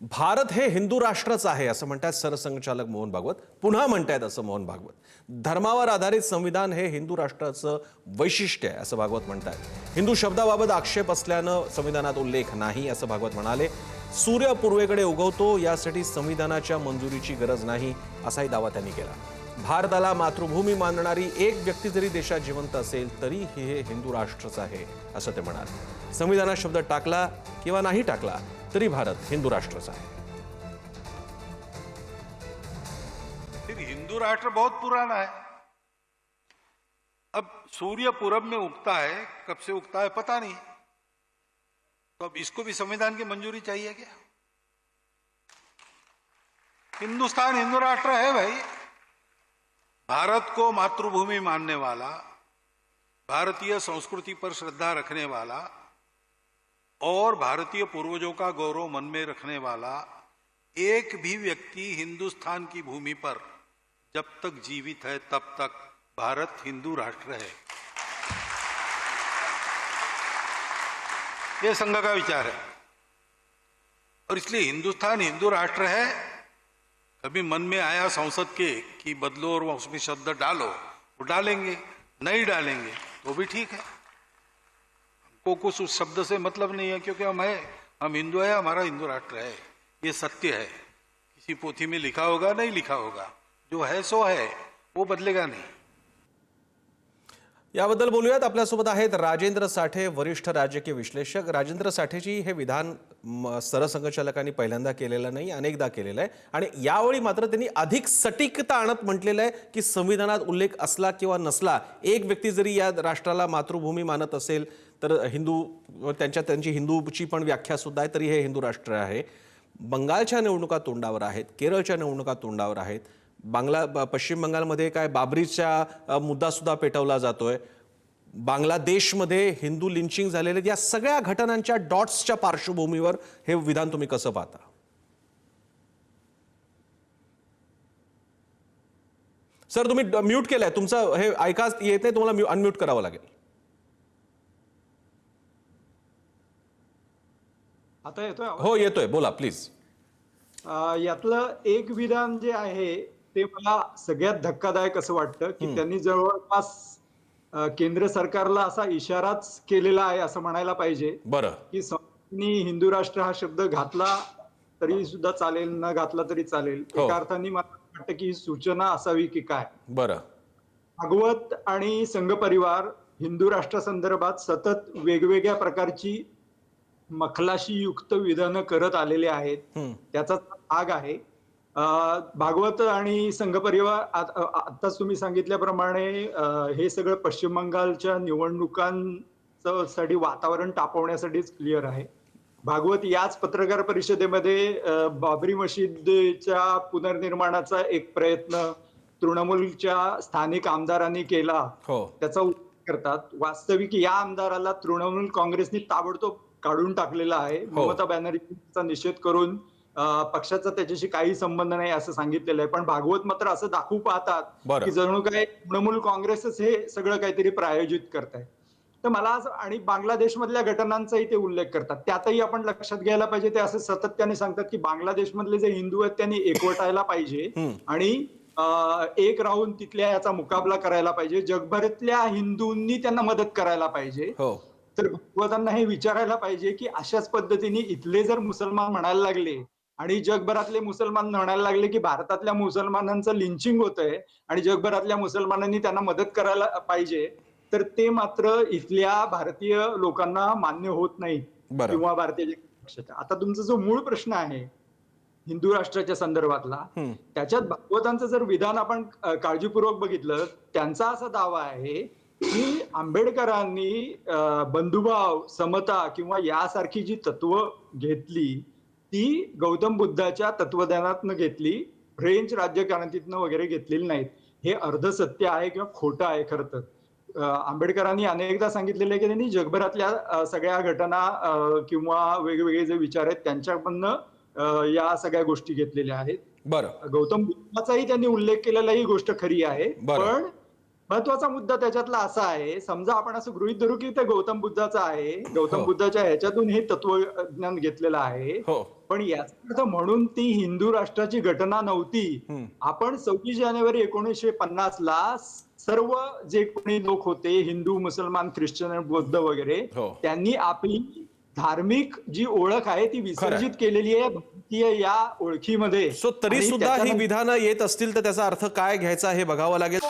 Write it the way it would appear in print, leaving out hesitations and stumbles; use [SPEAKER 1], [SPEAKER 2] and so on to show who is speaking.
[SPEAKER 1] भारत हे हिंदू राष्ट्रच आहे असं म्हणतात सरसंघचालक मोहन भागवत. पुन्हा म्हणतायत असं मोहन भागवत. धर्मावर आधारित संविधान हे हिंदू राष्ट्राचं वैशिष्ट्य आहे असं भागवत म्हणतात. हिंदू शब्दाबाबत आक्षेप असल्यानं संविधानात उल्लेख नाही असं भागवत म्हणाले. सूर्य पूर्वेकडे उगवतो यासाठी संविधानाच्या मंजुरीची गरज नाही असाही दावा त्यांनी केला. भारताला मातृभूमी मानणारी एक व्यक्ती जरी देशात जिवंत असेल तरी हे हिंदू राष्ट्रच आहे असं ते म्हणाले. संविधानात शब्द टाकला किंवा नाही टाकला तरी भारत हिंदू राष्ट्रच आहे.
[SPEAKER 2] फिर हिंदू राष्ट्र बहुत पुराना है. अब सूर्य पूरब में उगता है, कब से उगता है पता नहीं, तो अब इसको भी संविधान की मंजूरी चाहिए क्या? हिंदुस्तान हिंदू राष्ट्र है भाई. भारत को मातृभूमि मानने वाला, भारतीय संस्कृति पर श्रद्धा रखने वाला और भारतीय पूर्वजों का गौरव मन में रखने वाला एक भी व्यक्ति हिंदुस्तान की भूमि पर जब तक जीवित है तब तक भारत हिंदू राष्ट्र है. यह संघ का विचार है और इसलिए हिंदुस्तान हिंदू राष्ट्र है. कभी मन में आया संसद के कि बदलो और उसमें शब्द डालो, वो डालेंगे, नहीं डालेंगे तो भी ठीक है. हमको कुछ उस शब्द से मतलब नहीं है क्योंकि हम हिंदू है, हमारा हिंदू राष्ट्र है. ये सत्य है. किसी पोथी में लिखा होगा, नहीं लिखा होगा, जो है सो है, वो बदलेगा नहीं.
[SPEAKER 1] याबद्दल बोलूयात. आपल्यासोबत आहेत राजेंद्र साठे, वरिष्ठ राजकीय विश्लेषक. राजेंद्र साठेजी, हे विधान सरसंघचालकांनी पहिल्यांदा केलेलं नाही, अनेकदा केलेलं आहे आणि यावेळी मात्र त्यांनी अधिक सटीकता आणत म्हटलेलं आहे की संविधानात उल्लेख असला किंवा नसला, एक व्यक्ती जरी या राष्ट्राला मातृभूमी मानत असेल तर हिंदू त्यांची हिंदूची पण व्याख्या सुद्धा आहे तरी हे हिंदू राष्ट्र आहे. बंगालच्या निवडणुका तोंडावर आहेत, केरळच्या निवडणुका तोंडावर आहेत. पश्चिम बंगालमध्ये काय बाबरीचा मुद्दा सुद्धा पेटवला जातोय. बांगलादेशमध्ये हिंदू लिंचिंग झालेले, या सगळ्या घटनांच्या डॉट्सच्या पार्श्वभूमीवर हे विधान तुम्ही कसं पाहता? सर, तुम्ही म्यूट केलंय, तुमचं हे ऐकाच येत नाही, तुम्हाला अनम्यूट करावं लागेल.
[SPEAKER 3] आता येतोय?
[SPEAKER 1] हो येतोय, बोला प्लीज.
[SPEAKER 3] यातलं एक विधान जे आहे ते मला सगळ्यात धक्कादायक असं वाटतं की त्यांनी जवळपास केंद्र सरकारला असा इशाराच केलेला आहे असं म्हणायला पाहिजे.
[SPEAKER 1] बरं.
[SPEAKER 3] की हिंदू राष्ट्र हा शब्द घातला तरी सुद्धा चालेल, न घातला तरी चालेल. एका अर्थाने मला वाटतं की ही सूचना असावी की काय.
[SPEAKER 1] बरं.
[SPEAKER 3] भागवत आणि संघ परिवार हिंदू राष्ट्र संदर्भात सतत वेगवेगळ्या प्रकारची मखलाशी युक्त विधानं करत आलेले आहेत. त्याचा भाग आहे. भागवत आणि संघ परिवार आताच तुम्ही सांगितल्याप्रमाणे हे सगळं पश्चिम बंगालच्या निवडणुकांसाठी वातावरण तापवण्यासाठीच क्लिअर आहे. भागवत याच पत्रकार परिषदेमध्ये बाबरी मशीदच्या पुनर्निर्माणाचा एक प्रयत्न तृणमूलच्या स्थानिक आमदारांनी केला, त्याचा उल्लेख करतात. वास्तविक या आमदाराला तृणमूल काँग्रेसने ताबडतोब काढून टाकलेला आहे. ममता बॅनर्जीचा निषेध करून पक्षाचा त्याच्याशी काही संबंध नाही असं सांगितलेलं आहे. पण भागवत मात्र असं दाखवू पाहतात की जणू काय तृणमूल काँग्रेसच हे सगळं काहीतरी प्रायोजित करताय. तर मला असं, आणि बांगलादेशमधल्या घटनांचाही ते उल्लेख करतात. त्यातही आपण लक्षात घ्यायला पाहिजे, ते असं सातत्याने सांगतात की बांगलादेशमधले जे हिंदू आहेत त्यांनी एकवटायला पाहिजे आणि एक राहून तिथल्या याचा मुकाबला करायला पाहिजे. जगभरातल्या हिंदूंनी त्यांना मदत करायला पाहिजे. तर भागवतांना हे विचारायला पाहिजे की अशाच पद्धतीने इथले जर मुसलमान म्हणायला लागले आणि जगभरातले मुसलमान म्हणायला लागले की भारतातल्या मुसलमानांचं लिंचिंग होतंय आणि जगभरातल्या मुसलमानांनी त्यांना मदत करायला पाहिजे, तर ते मात्र इथल्या भारतीय लोकांना मान्य होत नाही किंवा भारतीय पक्षाच्या. आता तुमचा जो मूळ प्रश्न आहे हिंदू राष्ट्राच्या संदर्भातला, त्याच्यात भागवतांचं जर विधान आपण काळजीपूर्वक बघितलं, त्यांचा असा दावा आहे की आंबेडकरांनी बंधुभाव, समता किंवा यासारखी जी तत्व घेतली ती गौतम बुद्धाच्या तत्वज्ञानातनं घेतली, फ्रेंच राज्यक्रांतीतनं वगैरे घेतलेली नाहीत. हे अर्धसत्य आहे किंवा खोटं आहे. खरं तर आंबेडकरांनी अनेकदा सांगितलेलं आहे की त्यांनी जगभरातल्या सगळ्या घटना किंवा वेगवेगळे जे विचार आहेत त्यांच्याकडनं या सगळ्या गोष्टी घेतलेल्या आहेत.
[SPEAKER 1] बरं.
[SPEAKER 3] गौतम बुद्धाचाही त्यांनी उल्लेख केलेला ही गोष्ट खरी आहे. पण महत्वाचा मुद्दा त्याच्यातला असा आहे, समजा आपण असं गृहीत धरू की ते गौतम बुद्धाचं आहे, गौतम
[SPEAKER 1] हो.
[SPEAKER 3] बुद्धाच्या ह्याच्यातून हे तत्वज्ञान घेतलेलं आहे.
[SPEAKER 1] हो.
[SPEAKER 3] पण याचा अर्थ म्हणून ती हिंदू राष्ट्राची घटना नव्हती. आपण 26 जानेवारी 1950 ला सर्व जे कोणी लोक होते, हिंदू, मुसलमान, ख्रिश्चन, बौद्ध वगैरे,
[SPEAKER 1] हो.
[SPEAKER 3] त्यांनी आपली धार्मिक जी ओळख आहे ती विसर्जित केलेली आहे भारतीय या ओळखीमध्ये.
[SPEAKER 1] सो तरी
[SPEAKER 3] आणि
[SPEAKER 1] सुद्धा ही
[SPEAKER 3] त्याच्यानंतर-
[SPEAKER 1] विधानं येत असतील तर त्याचा अर्थ काय घ्यायचा हे बघावं लागेल.